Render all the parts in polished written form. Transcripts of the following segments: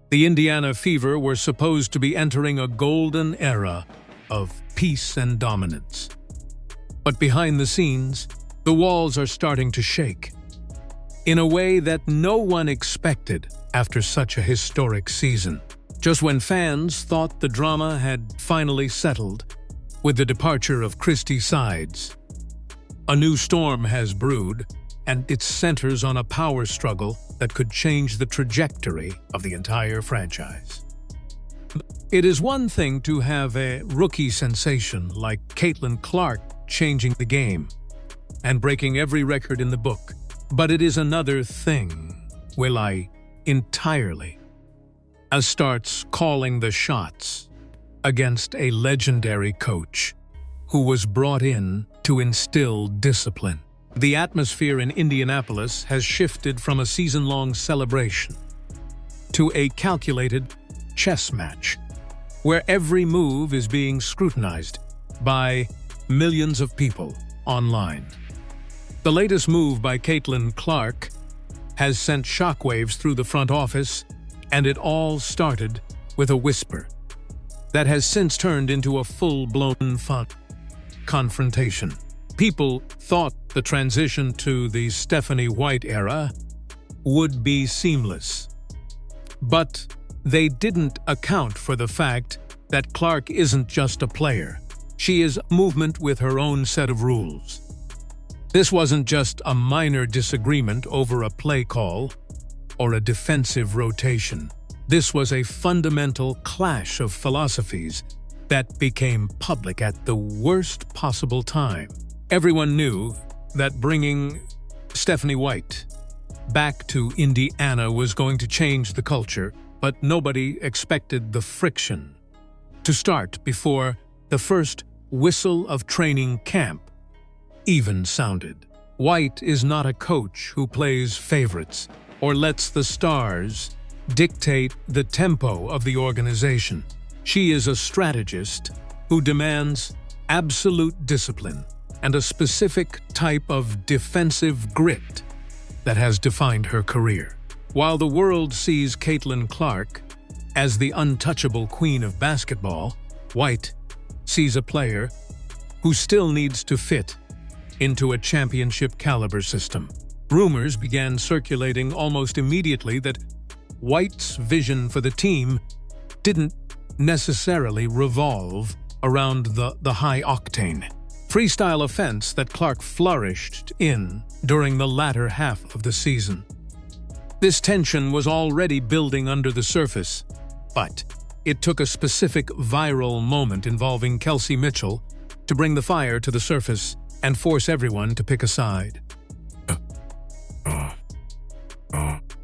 The Indiana Fever were supposed to be entering a golden era of peace and dominance. But behind the scenes, the walls are starting to shake, in a way that no one expected after such a historic season. Just when fans thought the drama had finally settled with the departure of Christie Sides, a new storm has brewed, and it centers on a power struggle that could change the trajectory of the entire franchise. It is one thing to have a rookie sensation like Caitlin Clark changing the game and breaking every record in the book, but it is another thing, entirely, as starts calling the shots against a legendary coach who was brought in to instill discipline. The atmosphere in Indianapolis has shifted from a season-long celebration to a calculated chess match, where every move is being scrutinized by millions of people online. The latest move by Caitlin Clark has sent shockwaves through the front office, and it all started with a whisper that has since turned into a full-blown confrontation. People thought the transition to the Stephanie White era would be seamless, but they didn't account for the fact that Clark isn't just a player. She is a movement with her own set of rules. This wasn't just a minor disagreement over a play call or a defensive rotation. This was a fundamental clash of philosophies that became public at the worst possible time. Everyone knew that bringing Stephanie White back to Indiana was going to change the culture, but nobody expected the friction to start before the first whistle of training camp even sounded. White is not a coach who plays favorites or lets the stars dictate the tempo of the organization. She is a strategist who demands absolute discipline and a specific type of defensive grit that has defined her career. While the world sees Caitlin Clark as the untouchable queen of basketball, White sees a player who still needs to fit into a championship-caliber system. Rumors began circulating almost immediately that White's vision for the team didn't necessarily revolve around the high-octane freestyle offense that Clark flourished in during the latter half of the season. This tension was already building under the surface, but it took a specific viral moment involving Kelsey Mitchell to bring the fire to the surface and force everyone to pick a side.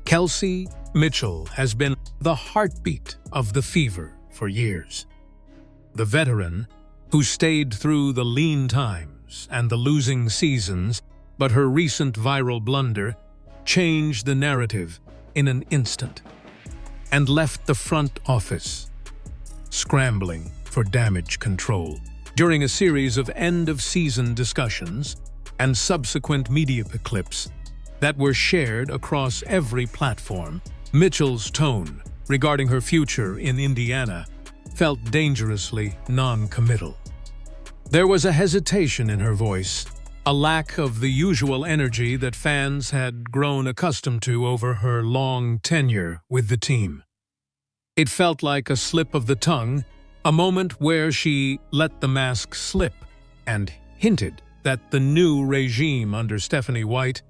Kelsey Mitchell has been the heartbeat of the Fever for years. The veteran who stayed through the lean times and the losing seasons, but her recent viral blunder changed the narrative in an instant and left the front office scrambling for damage control. During a series of end-of-season discussions and subsequent media clips that were shared across every platform, Mitchell's tone regarding her future in Indiana felt dangerously non-committal. There was a hesitation in her voice, a lack of the usual energy that fans had grown accustomed to over her long tenure with the team. It felt like a slip of the tongue, a moment where she let the mask slip and hinted that the new regime under Stephanie White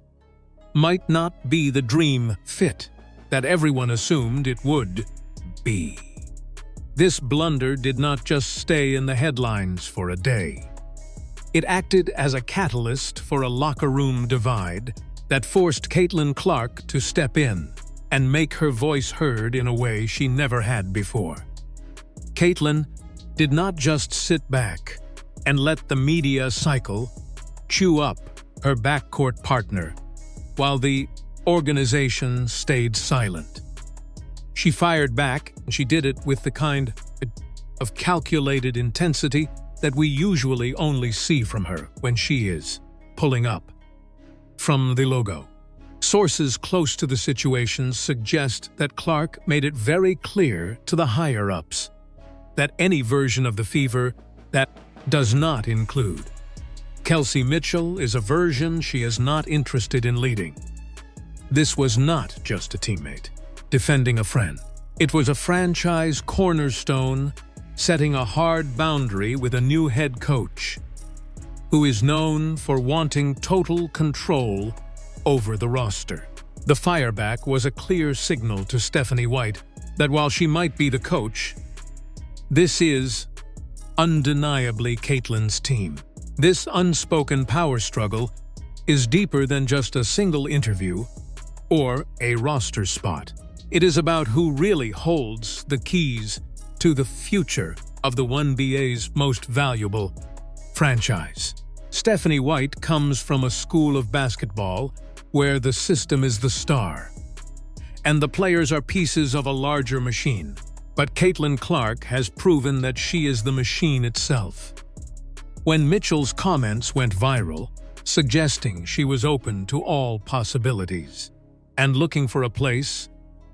might not be the dream fit that everyone assumed it would be. This blunder did not just stay in the headlines for a day. It acted as a catalyst for a locker room divide that forced Caitlin Clark to step in and make her voice heard in a way she never had before. Caitlin did not just sit back and let the media cycle chew up her backcourt partner while the organization stayed silent. She fired back, and she did it with the kind of calculated intensity that we usually only see from her when she is pulling up from the logo. Sources close to the situation suggest that Clark made it very clear to the higher-ups that any version of the Fever that does not include Kelsey Mitchell is a version she is not interested in leading. This was not just a teammate defending a friend. It was a franchise cornerstone setting a hard boundary with a new head coach who is known for wanting total control over the roster. The fireback was a clear signal to Stephanie White that while she might be the coach, this is undeniably Caitlin's team. This unspoken power struggle is deeper than just a single interview or a roster spot. It is about who really holds the keys to the future of the 1BA's most valuable franchise. Stephanie White comes from a school of basketball where the system is the star, and the players are pieces of a larger machine. But Caitlin Clark has proven that she is the machine itself. When Mitchell's comments went viral, suggesting she was open to all possibilities and looking for a place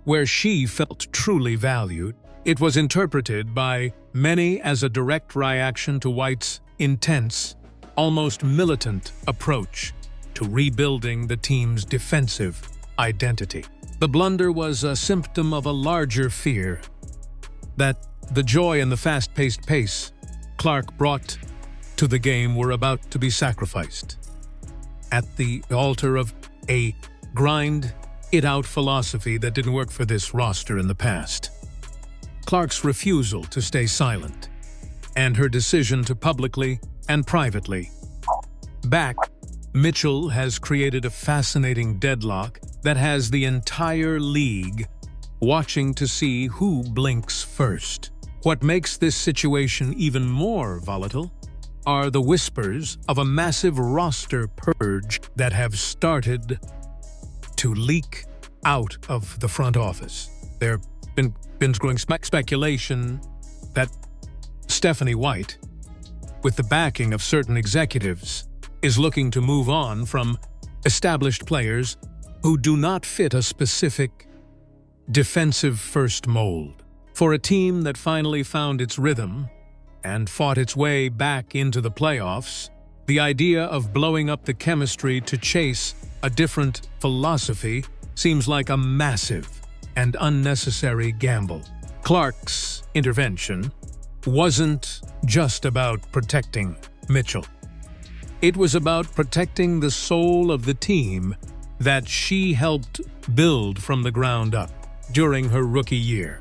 where she felt truly valued, it was interpreted by many as a direct reaction to White's intense, almost militant approach to rebuilding the team's defensive identity. The blunder was a symptom of a larger fear that the joy and the fast-paced pace Clark brought to the game were about to be sacrificed at the altar of a grind-it-out philosophy that didn't work for this roster in the past. Clark's refusal to stay silent and her decision to publicly and privately back Mitchell has created a fascinating deadlock that has the entire league watching to see who blinks first. What makes this situation even more volatile are the whispers of a massive roster purge that have started to leak out of the front office. There have been growing speculation that Stephanie White, with the backing of certain executives, is looking to move on from established players who do not fit a specific defensive-first mold. For a team that finally found its rhythm and fought its way back into the playoffs, the idea of blowing up the chemistry to chase a different philosophy seems like a massive and unnecessary gamble. Clark's intervention wasn't just about protecting Mitchell. It was about protecting the soul of the team that she helped build from the ground up during her rookie year.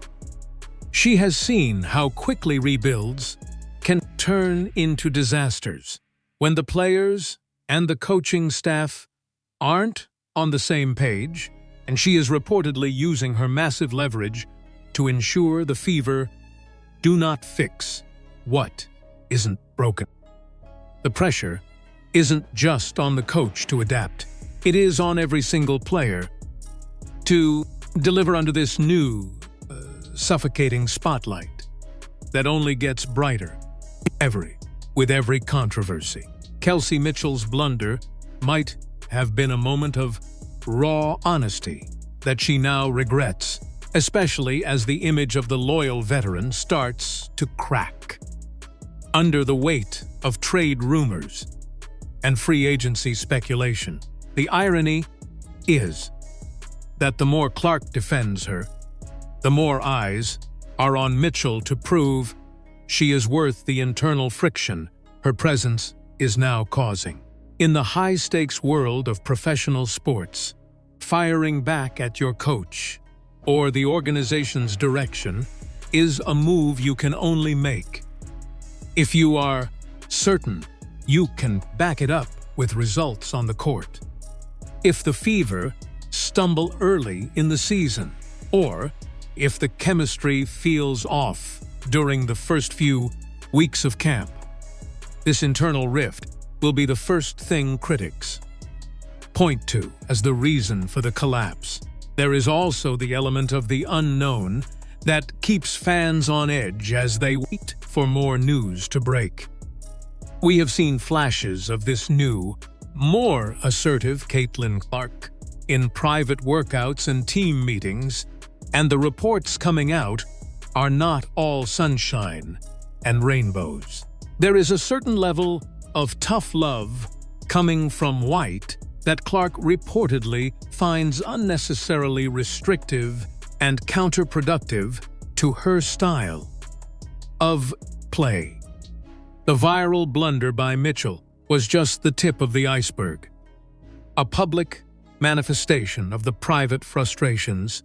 She has seen how quickly rebuilds can turn into disasters when the players and the coaching staff aren't on the same page, and she is reportedly using her massive leverage to ensure the Fever do not fix what isn't broken. The pressure isn't just on the coach to adapt. It is on every single player to deliver under this new, suffocating spotlight that only gets brighter with every controversy. Kelsey Mitchell's blunder might have been a moment of raw honesty that she now regrets, especially as the image of the loyal veteran starts to crack under the weight of trade rumors and free agency speculation. The irony is that the more Clark defends her, the more eyes are on Mitchell to prove she is worth the internal friction her presence is now causing. In the high-stakes world of professional sports, firing back at your coach or the organization's direction is a move you can only make if you are certain you can back it up with results on the court. If the Fever stumble early in the season, or if the chemistry feels off during the first few weeks of camp, this internal rift will be the first thing critics point to as the reason for the collapse. There is also the element of the unknown that keeps fans on edge as they wait for more news to break. We have seen flashes of this new, more assertive Caitlin Clark in private workouts and team meetings, and the reports coming out are not all sunshine and rainbows. There is a certain level of tough love coming from White that Clark reportedly finds unnecessarily restrictive and counterproductive to her style of play. The viral blunder by Mitchell was just the tip of the iceberg, a public manifestation of the private frustrations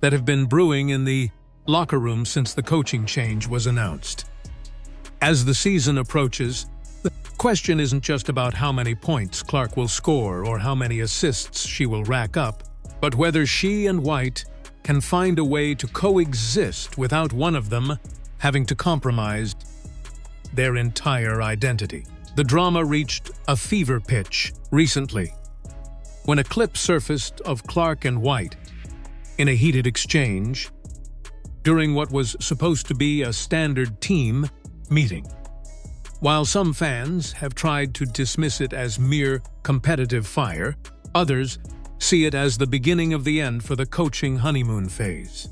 that have been brewing in the locker room since the coaching change was announced. As the season approaches, the question isn't just about how many points Clark will score or how many assists she will rack up, but whether she and White can find a way to coexist without one of them having to compromise their entire identity. The drama reached a fever pitch recently when a clip surfaced of Clark and White in a heated exchange during what was supposed to be a standard team meeting. While some fans have tried to dismiss it as mere competitive fire, others see it as the beginning of the end for the coaching honeymoon phase.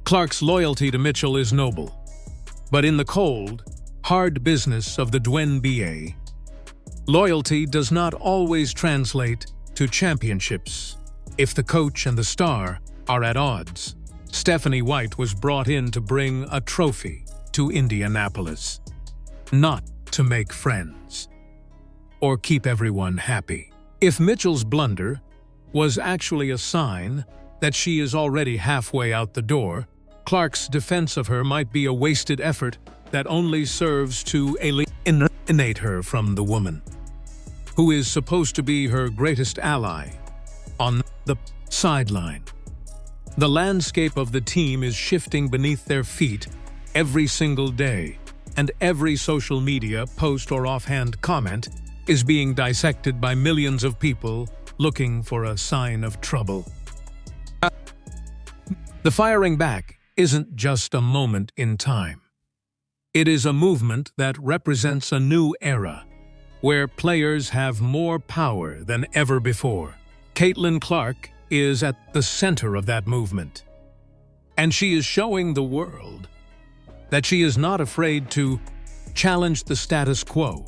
Clark's loyalty to Mitchell is noble, but in the cold, hard business of the WNBA, loyalty does not always translate to championships. If the coach and the star are at odds, Stephanie White was brought in to bring a trophy to Indianapolis, not to make friends or keep everyone happy. If Mitchell's blunder was actually a sign that she is already halfway out the door, Clark's defense of her might be a wasted effort that only serves to alienate her from the woman who is supposed to be her greatest ally on the sideline. The landscape of the team is shifting beneath their feet every single day, and every social media post or offhand comment is being dissected by millions of people looking for a sign of trouble. The firing back isn't just a moment in time. It is a movement that represents a new era, where players have more power than ever before. Caitlin Clark is at the center of that movement, and she is showing the world that she is not afraid to challenge the status quo,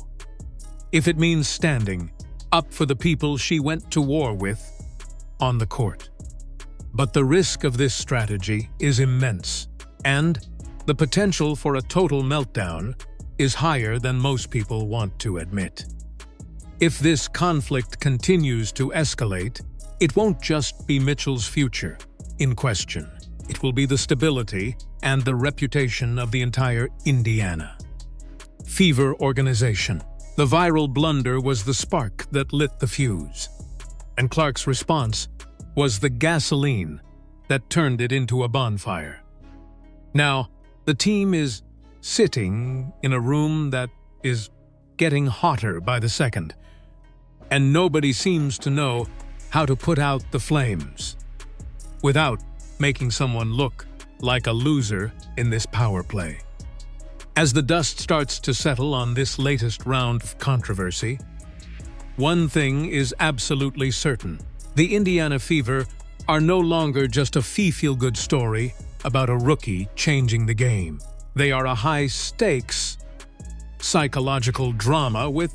if it means standing up for the people she went to war with on the court. But the risk of this strategy is immense, and the potential for a total meltdown is higher than most people want to admit. If this conflict continues to escalate, it won't just be Mitchell's future in question. It will be the stability and the reputation of the entire Indiana Fever organization. The viral blunder was the spark that lit the fuse, and Clark's response was the gasoline that turned it into a bonfire. Now, the team is sitting in a room that is getting hotter by the second, and nobody seems to know how to put out the flames without making someone look like a loser in this power play. As the dust starts to settle on this latest round of controversy, one thing is absolutely certain. The Indiana Fever are no longer just a feel-good story about a rookie changing the game. They are a high-stakes psychological drama with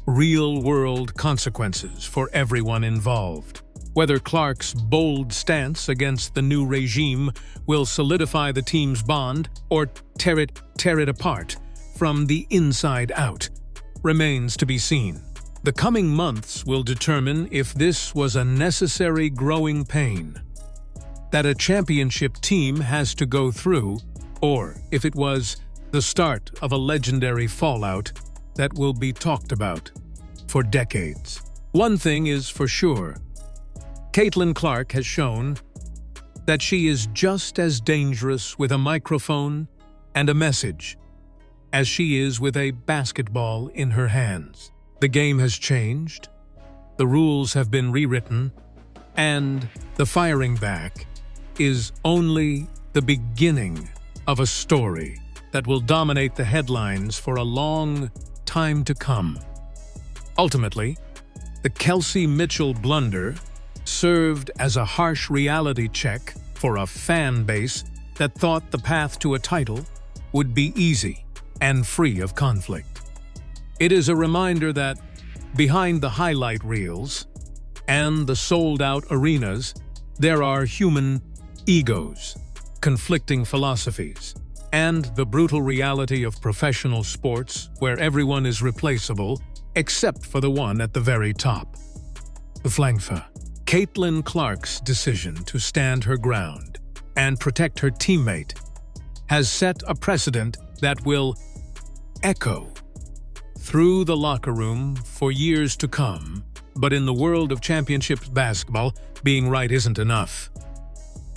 real-world consequences for everyone involved. Whether Clark's bold stance against the new regime will solidify the team's bond or tear it apart from the inside out remains to be seen. The coming months will determine if this was a necessary growing pain that a championship team has to go through, or if it was the start of a legendary fallout that will be talked about for decades. One thing is for sure: Caitlin Clark has shown that she is just as dangerous with a microphone and a message as she is with a basketball in her hands. The game has changed, the rules have been rewritten, and the firing back is only the beginning of a story that will dominate the headlines for a long time to come. Ultimately, the Kelsey Mitchell blunder served as a harsh reality check for a fan base that thought the path to a title would be easy and free of conflict. It is a reminder that behind the highlight reels and the sold-out arenas, there are human egos, conflicting philosophies, and the brutal reality of professional sports where everyone is replaceable except for the one at the very top. The Flangfa. Caitlin Clark's decision to stand her ground and protect her teammate has set a precedent that will echo through the locker room for years to come. But in the world of championship basketball, being right isn't enough.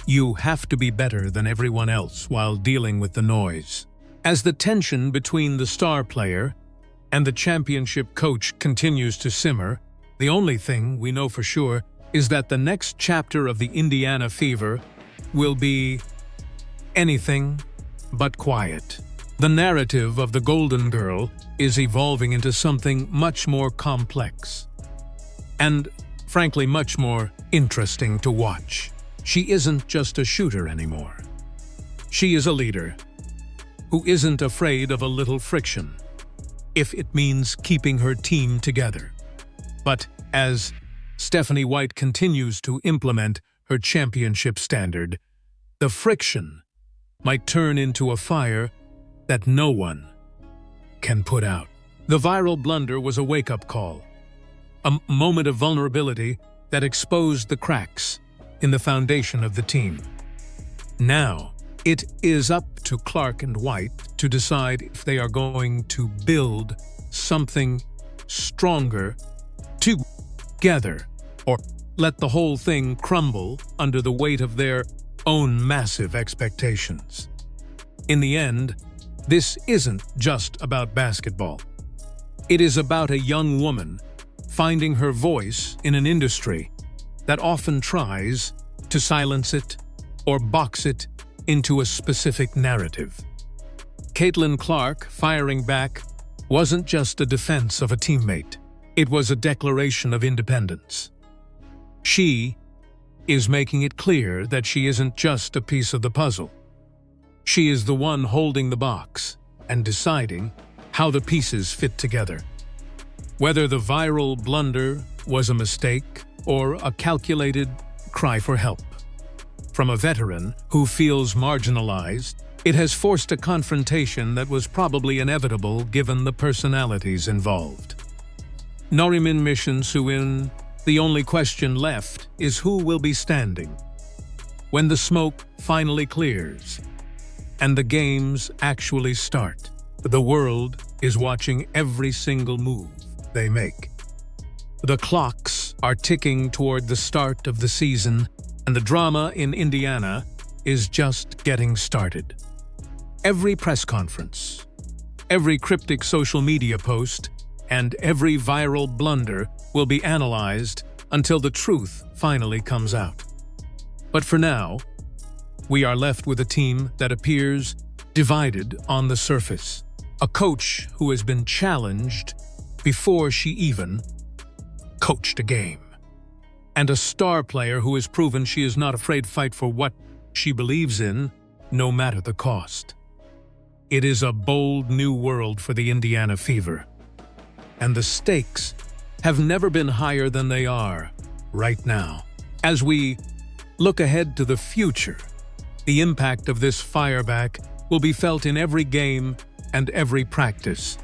You have to be better than everyone else while dealing with the noise. As the tension between the star player and the championship coach continues to simmer, the only thing we know for sure is that the next chapter of the Indiana Fever will be anything but quiet. The narrative of the Golden Girl is evolving into something much more complex and, frankly, much more interesting to watch. She isn't just a shooter anymore. She is a leader who isn't afraid of a little friction, if it means keeping her team together. But as Stephanie White continues to implement her championship standard, the friction might turn into a fire that no one can put out. The viral blunder was a wake-up call, a moment of vulnerability that exposed the cracks in the foundation of the team. Now, it is up to Clark and White to decide if they are going to build something stronger together or let the whole thing crumble under the weight of their own massive expectations. In the end, this isn't just about basketball. It is about a young woman finding her voice in an industry that often tries to silence it or box it into a specific narrative. Caitlin Clark firing back wasn't just a defense of a teammate. It was a declaration of independence. She is making it clear that she isn't just a piece of the puzzle. She is the one holding the box and deciding how the pieces fit together. Whether the viral blunder was a mistake or a calculated cry for help from a veteran who feels marginalized, it has forced a confrontation that was probably inevitable given the personalities involved. Noriman Mission Suin, the only question left is who will be standing when the smoke finally clears and the games actually start. The world is watching every single move they make. The clocks are ticking toward the start of the season, and the drama in Indiana is just getting started. Every press conference, every cryptic social media post, and every viral blunder will be analyzed until the truth finally comes out. But for now, we are left with a team that appears divided on the surface. A coach who has been challenged before she even coached a game. And a star player who has proven she is not afraid to fight for what she believes in, no matter the cost. It is a bold new world for the Indiana Fever. And the stakes have never been higher than they are right now. As we look ahead to the future, the impact of this fireback will be felt in every game and every practice.